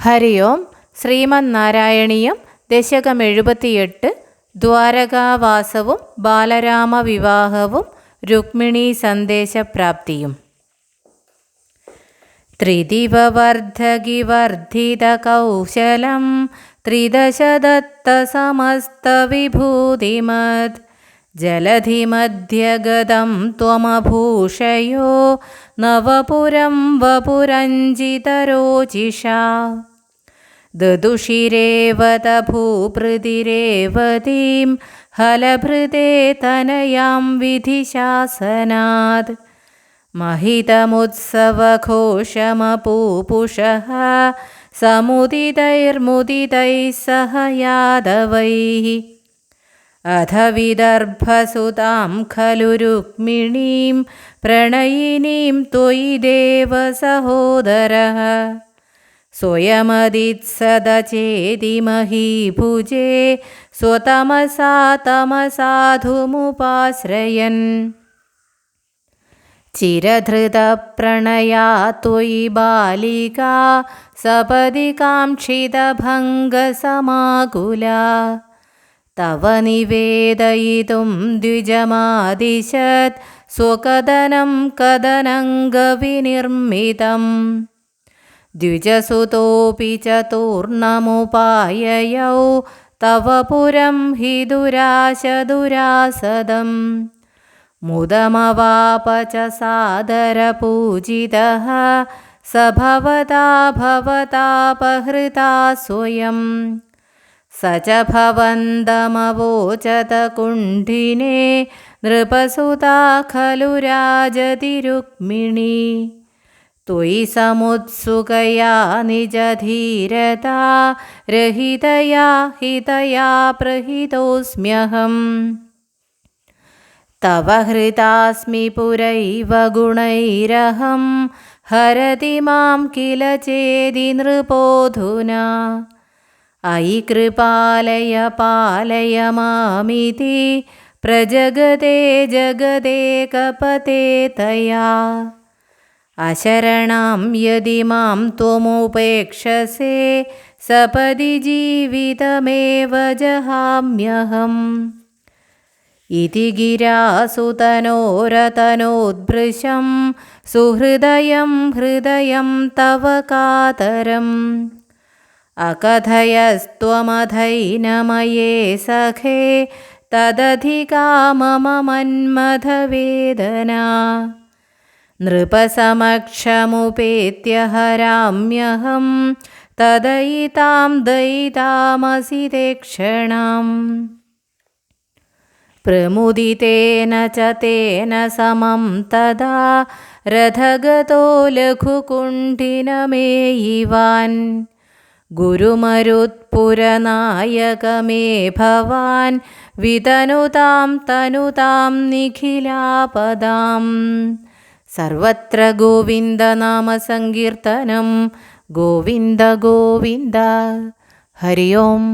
ഹരി ഓം. ശ്രീമന്നാരായണീയം ദശകം 78 ദ്വാരകാവാസവും ബാലരാമ വിവാഹവും രുക്മിണീ സന്ദേശപ്രാപ്തിയും. ത്രിദിവവർദ്ധകിവർദ്ധിതകൗശലം ത്രിദശദത്തസമസ്തവിഭൂതിമത് ജലധിമധ്യഗതം ത്വമഭൂഷയോ നവപുരം വപുരഞ്ജിതരോചിഷാ ദദുഷിരേവത ഭൂഭൃതിരേവതീം ഹലഭൃതേ തനയാം വിധിശാസനാത് महितमुत्सवघोषमपूपुषः समुदितैर्मुदितैः सह यादवैः अथ विदर्भसुतां खलु रुक्मिणीं प्रणयिनीं त्वयि देव सहोदरः स्वयमदित्सदचेति महीभुजे स्वतमसा तमसाधुमुपाश्रयन् चिरधृतप्रणया त्वयि बालिका सपदि काङ्क्षितभङ्गसमाकुला तव निवेदयितुं द्विजमादिशत् स्वकदनं कदनङ्गविनिर्मितं द्विजसुतोऽपि चतुर्णमुपाययौ तव पुरं हि दुराशदुरासदम् मुदमवाप च सादरपूजितः स भवतापहृता स्वयं स च भवन्तमवोचत कुण्ठिने नृपसुता खलु राजति रुक्मिणी त्वयि समुत्सुकया निजधीरता रहितया हितया प्रहितोऽस्म्यहम् तव हृतास्मि पुरैव गुणैरहं हरति मां किल चेदि नृपोऽधुना अयि कृपालय पालय मामिति प्रजगते जगदेकपते तया अशरणां यदि मां त्वमुपेक्षसे सपदि जीवितमेव जहाम्यहम् इति गिरासुतनोरतनोद्भृशं सुहृदयं हृदयं तव कातरम् अकथयस्त्वमथैनमये सखे तदधिका मम मन्मथवेदना नृपसमक्षमुपेत्य हराम्यहं तदयितां दयितामसि ते क्षणाम् प्रमुदितेन च तेन समं तदा रथगतो लघुकुण्ठिनमेयिवान् गुरुमरुत्पुरनायकमे भवान् वितनुतां तनुतां निखिलापदां सर्वत्र गोविन्दनामसङ्कीर्तनं गोविन्द गोविन्द. हरि ओम्.